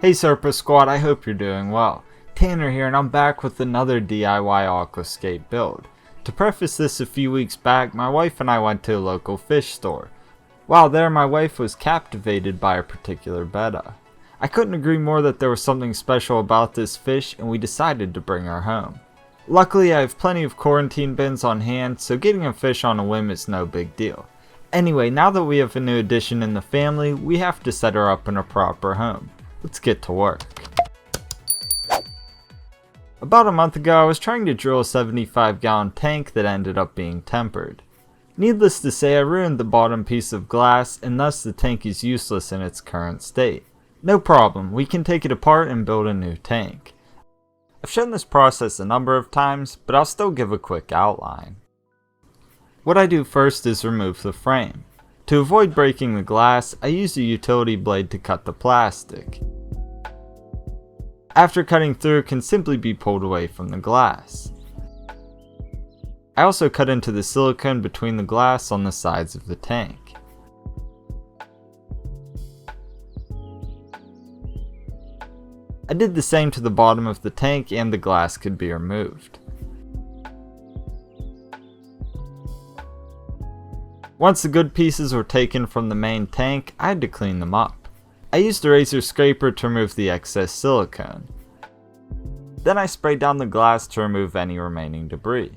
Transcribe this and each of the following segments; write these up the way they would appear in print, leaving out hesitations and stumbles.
Hey Serpa Squad, I hope you're doing well. Tanner here, and I'm back with another DIY Aquascape build. To preface this, a few weeks back, my wife and I went to a local fish store. While there, my wife was captivated by a particular Betta. I couldn't agree more that there was something special about this fish, and we decided to bring her home. Luckily, I have plenty of quarantine bins on hand, so getting a fish on a whim is no big deal. Anyway, now that we have a new addition in the family, we have to set her up in a proper home. Let's get to work. About a month ago, I was trying to drill a 75-gallon tank that ended up being tempered. Needless to say, I ruined the bottom piece of glass, and thus the tank is useless in its current state. No problem, we can take it apart and build a new tank. I've shown this process a number of times, but I'll still give a quick outline. What I do first is remove the frame. To avoid breaking the glass, I use a utility blade to cut the plastic. After cutting through, it can simply be pulled away from the glass. I also cut into the silicone between the glass on the sides of the tank. I did the same to the bottom of the tank, and the glass could be removed. Once the good pieces were taken from the main tank, I had to clean them up. I used a razor scraper to remove the excess silicone. Then I sprayed down the glass to remove any remaining debris.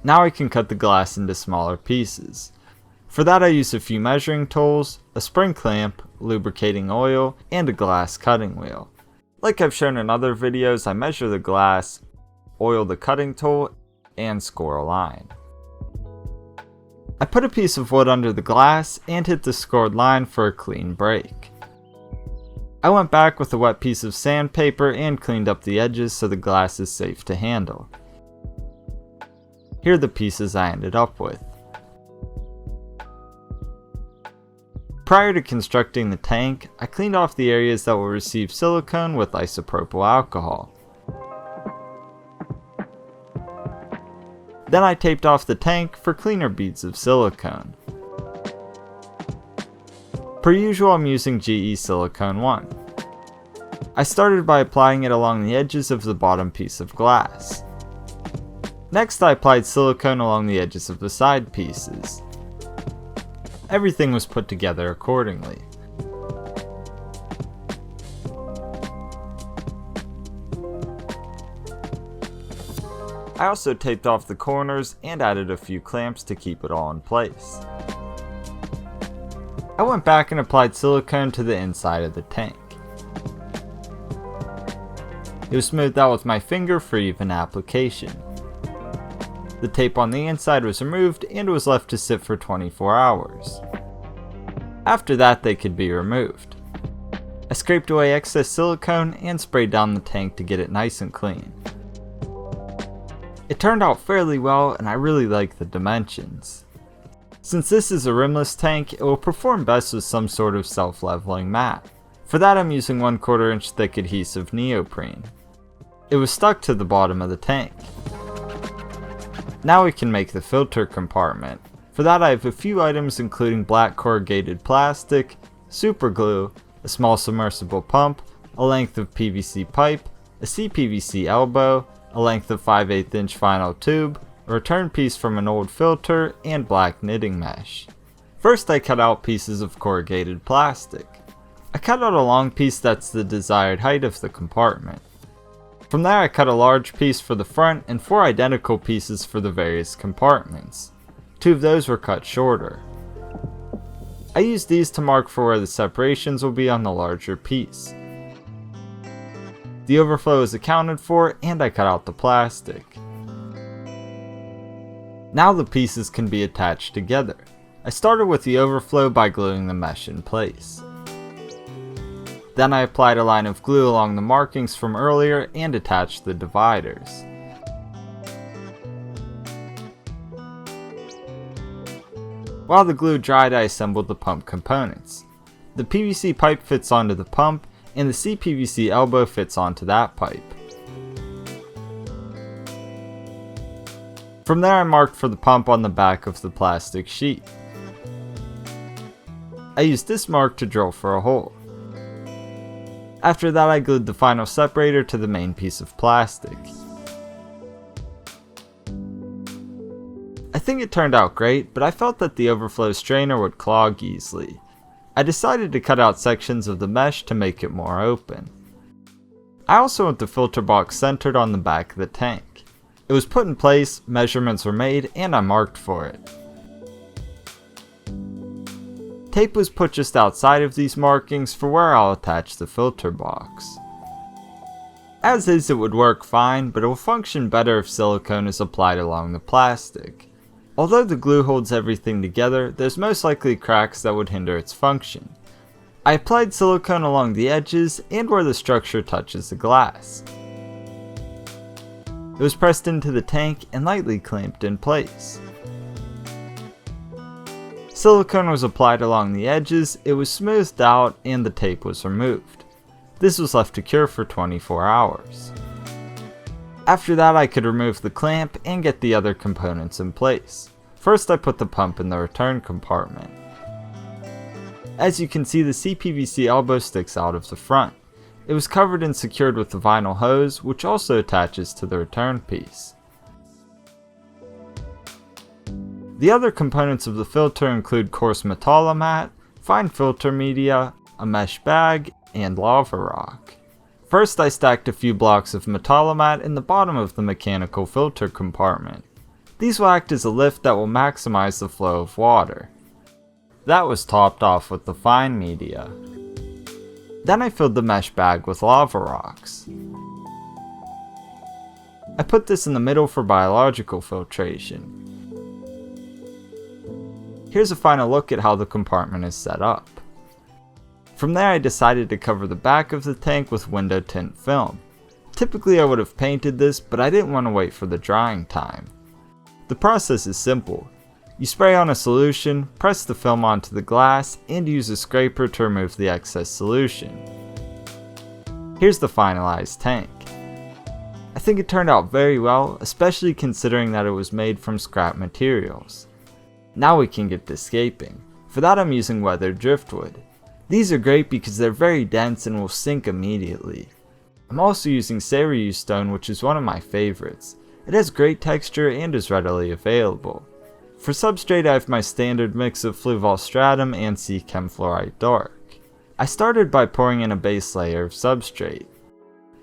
Now I can cut the glass into smaller pieces. For that I used a few measuring tools, a spring clamp, lubricating oil, and a glass cutting wheel. Like I've shown in other videos, I measure the glass, oil the cutting tool, and score a line. I put a piece of wood under the glass and hit the scored line for a clean break. I went back with a wet piece of sandpaper and cleaned up the edges so the glass is safe to handle. Here are the pieces I ended up with. Prior to constructing the tank, I cleaned off the areas that will receive silicone with isopropyl alcohol. Then I taped off the tank for cleaner beads of silicone. Per usual, I'm using GE Silicone 1. I started by applying it along the edges of the bottom piece of glass. Next, I applied silicone along the edges of the side pieces. Everything was put together accordingly. I also taped off the corners and added a few clamps to keep it all in place. I went back and applied silicone to the inside of the tank. It was smoothed out with my finger for even application. The tape on the inside was removed and was left to sit for 24 hours. After that, they could be removed. I scraped away excess silicone and sprayed down the tank to get it nice and clean. It turned out fairly well, and I really like the dimensions. Since this is a rimless tank, it will perform best with some sort of self-leveling mat. For that, I'm using 1/4 inch thick adhesive neoprene. It was stuck to the bottom of the tank. Now we can make the filter compartment. For that, I have a few items including black corrugated plastic, super glue, a small submersible pump, a length of PVC pipe, a CPVC elbow, a length of 5/8 inch vinyl tube, a return piece from an old filter, and black knitting mesh. First, I cut out pieces of corrugated plastic. I cut out a long piece that's the desired height of the compartment. From there, I cut a large piece for the front and 4 identical pieces for the various compartments. 2 of those were cut shorter. I used these to mark for where the separations will be on the larger piece. The overflow is accounted for, and I cut out the plastic. Now the pieces can be attached together. I started with the overflow by gluing the mesh in place. Then I applied a line of glue along the markings from earlier and attached the dividers. While the glue dried, I assembled the pump components. The PVC pipe fits onto the pump, and the CPVC elbow fits onto that pipe. From there, I marked for the pump on the back of the plastic sheet. I used this mark to drill for a hole. After that, I glued the final separator to the main piece of plastic. I think it turned out great, but I felt that the overflow strainer would clog easily. I decided to cut out sections of the mesh to make it more open. I also want the filter box centered on the back of the tank. It was put in place, measurements were made, and I marked for it. Tape was put just outside of these markings for where I'll attach the filter box. As is, it would work fine, but it will function better if silicone is applied along the plastic. Although the glue holds everything together, there's most likely cracks that would hinder its function. I applied silicone along the edges and where the structure touches the glass. It was pressed into the tank and lightly clamped in place. Silicone was applied along the edges, it was smoothed out, and the tape was removed. This was left to cure for 24 hours. After that, I could remove the clamp and get the other components in place. First, I put the pump in the return compartment. As you can see, the CPVC elbow sticks out of the front. It was covered and secured with the vinyl hose, which also attaches to the return piece. The other components of the filter include coarse metallomat, fine filter media, a mesh bag, and lava rock. First, I stacked a few blocks of metallomat in the bottom of the mechanical filter compartment. These will act as a lift that will maximize the flow of water. That was topped off with the fine media. Then I filled the mesh bag with lava rocks. I put this in the middle for biological filtration. Here's a final look at how the compartment is set up. From there, I decided to cover the back of the tank with window tint film. Typically I would have painted this, but I didn't want to wait for the drying time. The process is simple. You spray on a solution, press the film onto the glass, and use a scraper to remove the excess solution. Here's the finalized tank. I think it turned out very well, especially considering that it was made from scrap materials. Now we can get to scaping. For that, I'm using weathered driftwood. These are great because they're very dense and will sink immediately. I'm also using Cereus stone, which is one of my favorites. It has great texture and is readily available. For substrate, I have my standard mix of Fluval Stratum and Sea Chem Fluorite Dark. I started by pouring in a base layer of substrate.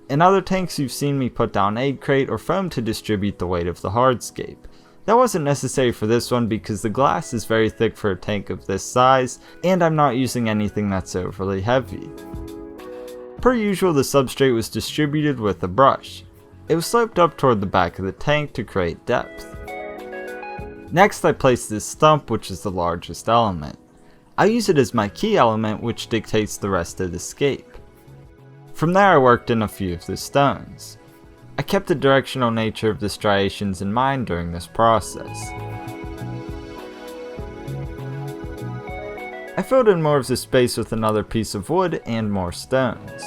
In other tanks, you've seen me put down egg crate or foam to distribute the weight of the hardscape. That wasn't necessary for this one because the glass is very thick for a tank of this size, and I'm not using anything that's overly heavy. Per usual, the substrate was distributed with a brush. It was sloped up toward the back of the tank to create depth. Next, I placed this stump, which is the largest element. I use it as my key element, which dictates the rest of the scape. From there, I worked in a few of the stones. I kept the directional nature of the striations in mind during this process. I filled in more of the space with another piece of wood and more stones.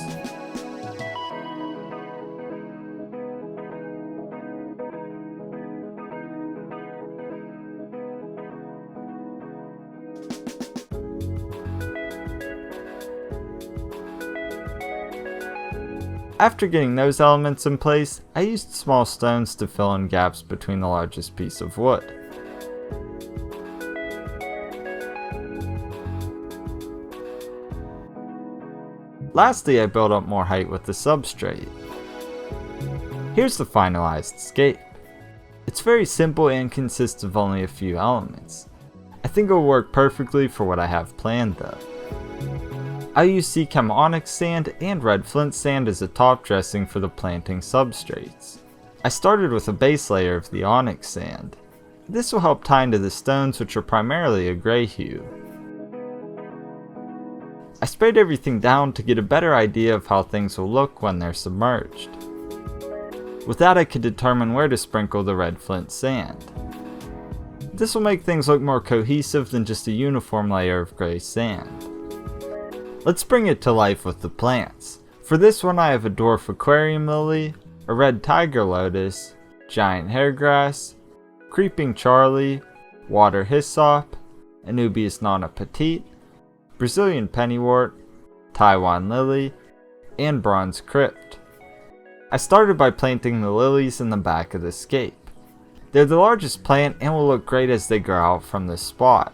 After getting those elements in place, I used small stones to fill in gaps between the largest piece of wood. Lastly, I built up more height with the substrate. Here's the finalized scape. It's very simple and consists of only a few elements. I think it will work perfectly for what I have planned though. I use Sea Chem Onyx sand and red flint sand as a top dressing for the planting substrates. I started with a base layer of the onyx sand. This will help tie into the stones, which are primarily a gray hue. I sprayed everything down to get a better idea of how things will look when they're submerged. With that, I could determine where to sprinkle the red flint sand. This will make things look more cohesive than just a uniform layer of gray sand. Let's bring it to life with the plants. For this one, I have a dwarf aquarium lily, a red tiger lotus, giant hairgrass, creeping Charlie, water hyssop, Anubias nana petite, Brazilian pennywort, Taiwan lily, and bronze crypt. I started by planting the lilies in the back of the scape. They're the largest plant and will look great as they grow out from this spot.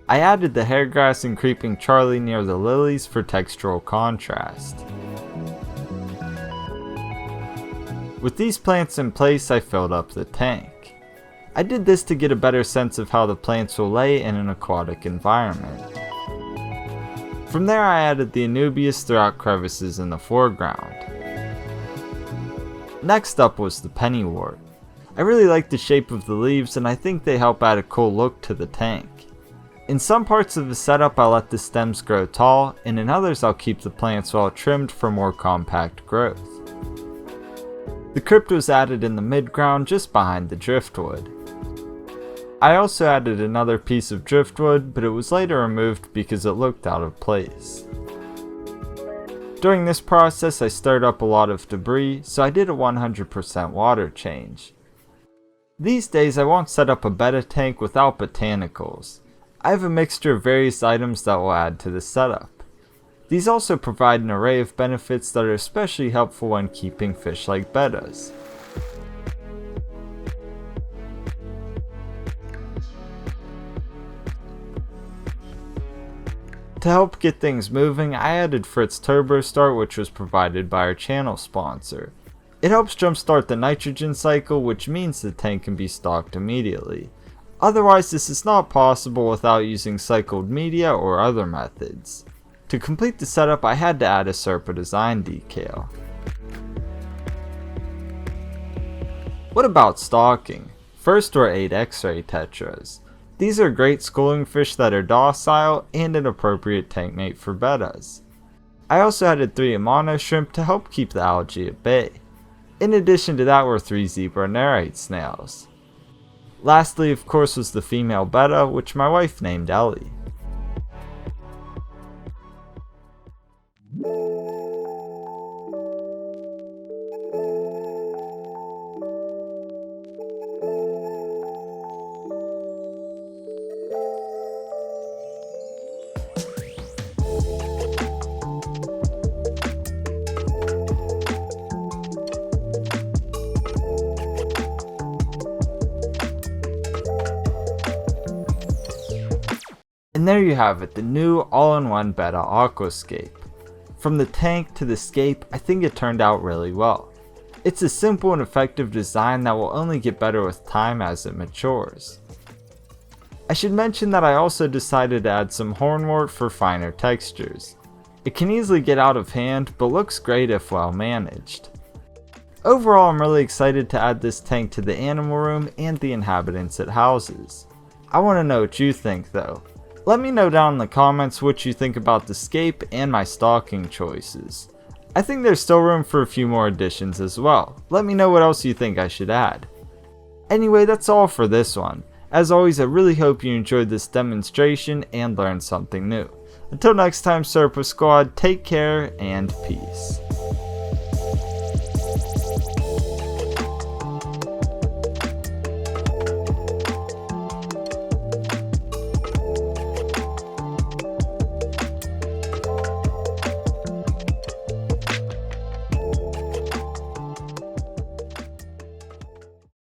I added the hairgrass and creeping Charlie near the lilies for textural contrast. With these plants in place, I filled up the tank. I did this to get a better sense of how the plants will lay in an aquatic environment. From there I added the Anubias throughout crevices in the foreground. Next up was the pennywort. I really like the shape of the leaves and I think they help add a cool look to the tank. In some parts of the setup I'll let the stems grow tall, and in others I'll keep the plants well trimmed for more compact growth. The crypt was added in the mid-ground just behind the driftwood. I also added another piece of driftwood, but it was later removed because it looked out of place. During this process I stirred up a lot of debris, so I did a 100% water change. These days I won't set up a Betta tank without botanicals. I have a mixture of various items that will add to the setup. These also provide an array of benefits that are especially helpful when keeping fish like bettas. To help get things moving, I added Fritz Turbo Start, which was provided by our channel sponsor. It helps jumpstart the nitrogen cycle, which means the tank can be stocked immediately. Otherwise, this is not possible without using cycled media or other methods. To complete the setup, I had to add a SerpaDesign decal. What about stocking? First were 8 X-ray tetras. These are great schooling fish that are docile and an appropriate tank mate for bettas. I also added 3 Amano shrimp to help keep the algae at bay. In addition to that were 3 zebra nerite snails. Lastly, of course, was the female Betta, which my wife named Ellie. And there you have it, the new all-in-one Betta Aquascape. From the tank to the scape, I think it turned out really well. It's a simple and effective design that will only get better with time as it matures. I should mention that I also decided to add some hornwort for finer textures. It can easily get out of hand, but looks great if well managed. Overall, I'm really excited to add this tank to the animal room and the inhabitants it houses. I want to know what you think though. Let me know down in the comments what you think about the scape and my stocking choices. I think there's still room for a few more additions as well. Let me know what else you think I should add. Anyway, that's all for this one. As always, I really hope you enjoyed this demonstration and learned something new. Until next time, Serpa Squad, take care and peace.